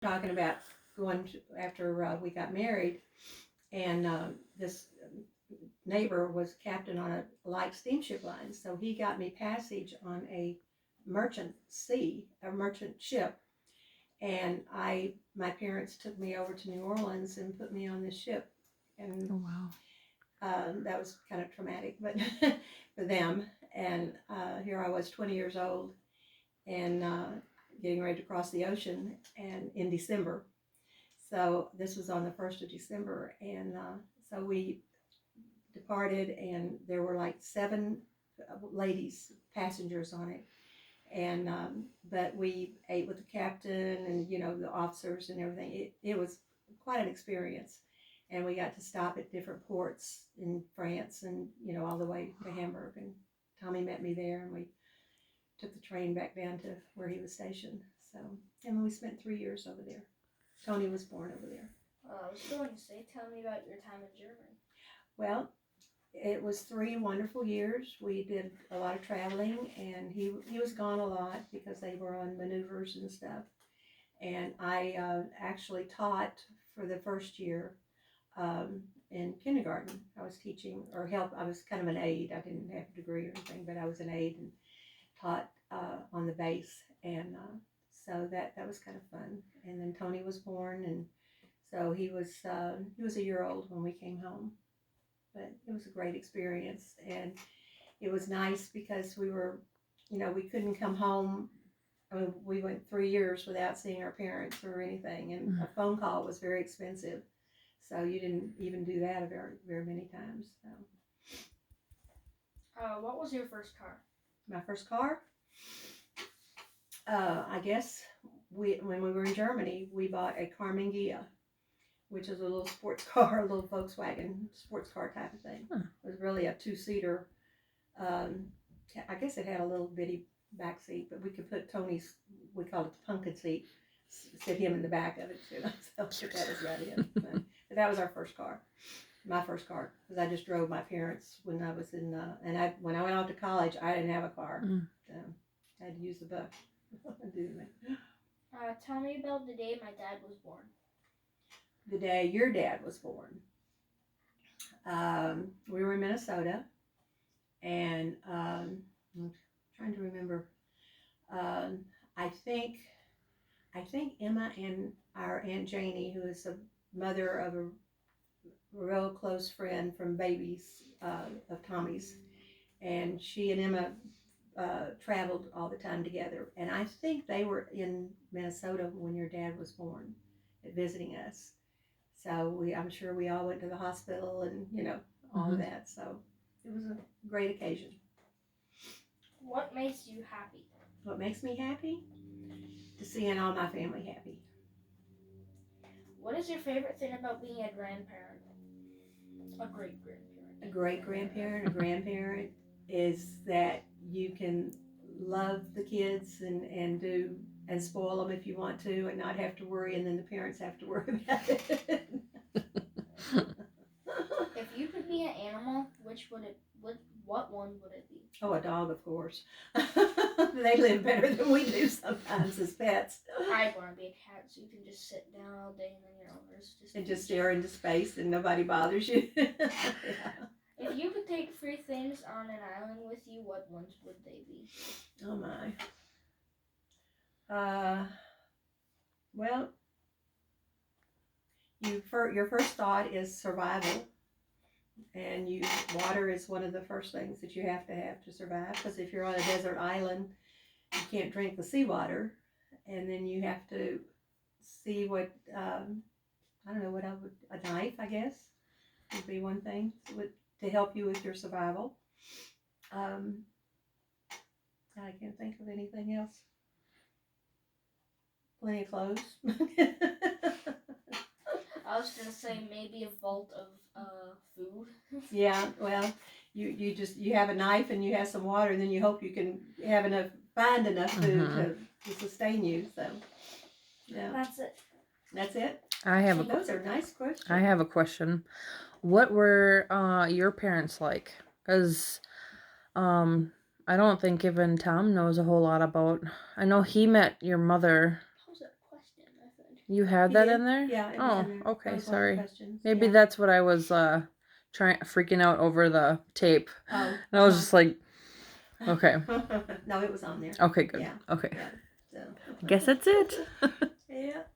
talking about going to, after we got married, and this neighbor was captain on a light steamship line, so he got me passage on a merchant ship, and my parents took me over to New Orleans and put me on this ship, and Oh, wow. that was kind of traumatic, but for them. And here I was, 20 years old, and getting ready to cross the ocean, and in December. So this was on the 1st of December, and so we departed, and there were like seven ladies passengers on it, and but we ate with the captain and the officers and everything. It was quite an experience, and we got to stop at different ports in France, and all the way to Hamburg. And Tommy met me there, and we took the train back down to where he was stationed. So, and we spent 3 years over there. Tony was born over there. I was going to say, tell me about your time in Germany. Well, it was 3 wonderful years. We did a lot of traveling, and he was gone a lot because they were on maneuvers and stuff. And I actually taught for the first year in kindergarten. I was teaching or help. I was kind of an aide. I didn't have a degree or anything, but I was an aide and taught on the base, and so that was kind of fun. And then Tony was born, and so he was a year old when we came home. But it was a great experience, and it was nice because we couldn't come home. I mean, we went 3 years without seeing our parents or anything, and a phone call was very expensive, so you didn't even do that very very many times. So. What was your first car? My first car, I guess when we were in Germany, we bought a Karmann Ghia, which is a little sports car, a little Volkswagen sports car type of thing. Huh. It was really a two-seater. Um, I guess it had a little bitty back seat, but we could put Tony's, we called it the pumpkin seat, sit him in the back of it too. So that was about it. But that was our first car. My first car, because I just drove my parents when I was in, when I went off to college, I didn't have a car. So I had to use the bus and do that. Tell me about the day my dad was born. The day your dad was born, we were in Minnesota, and I'm trying to remember. Um, I think Emma and our Aunt Janie, who is the mother of a real close friend from babies of Tommy's, and she and Emma traveled all the time together. And I think they were in Minnesota when your dad was born, visiting us. So I'm sure we all went to the hospital and all of that. So it was a great occasion. What makes you happy? What makes me happy? To seeing all my family happy. What is your favorite thing about being a grandparent? A great grandparent. A great grandparent, a grandparent is that you can love the kids and do and spoil them if you want to, and not have to worry, and then the parents have to worry about it. If you could be an animal, what one would it be? Oh, a dog, of course. They live better than we do sometimes as pets. I want to be a cat, so you can just sit down all day and then your owners just stare into space and nobody bothers you. Yeah. If you could take 3 things on an island with you, what ones would they be? Oh my. Well, your first thought is survival, and water is one of the first things that you have to survive. Because if you're on a desert island, you can't drink the seawater, and then you have to see what I don't know what a knife, I guess, would be one thing to help you with your survival. I can't think of anything else. Plenty of clothes. I was gonna say maybe a vault of food. Yeah, well, you have a knife and you have some water, and then you hope you can find enough food to sustain you. So, yeah, That's it. That's it. Those are nice questions. I have a question. What were your parents like? Because I don't think even Tom knows a whole lot about. I know he met your mother. How's that question? I think. You had He that did? in there? Yeah, it was Oh, in there. That okay, was one of the sorry. questions. Maybe Yeah. that's what I was freaking out over the tape. Oh. And I was just like, okay. No, it was on there. Okay, good. Yeah. Okay. Yeah. So. Guess that's it. Yeah.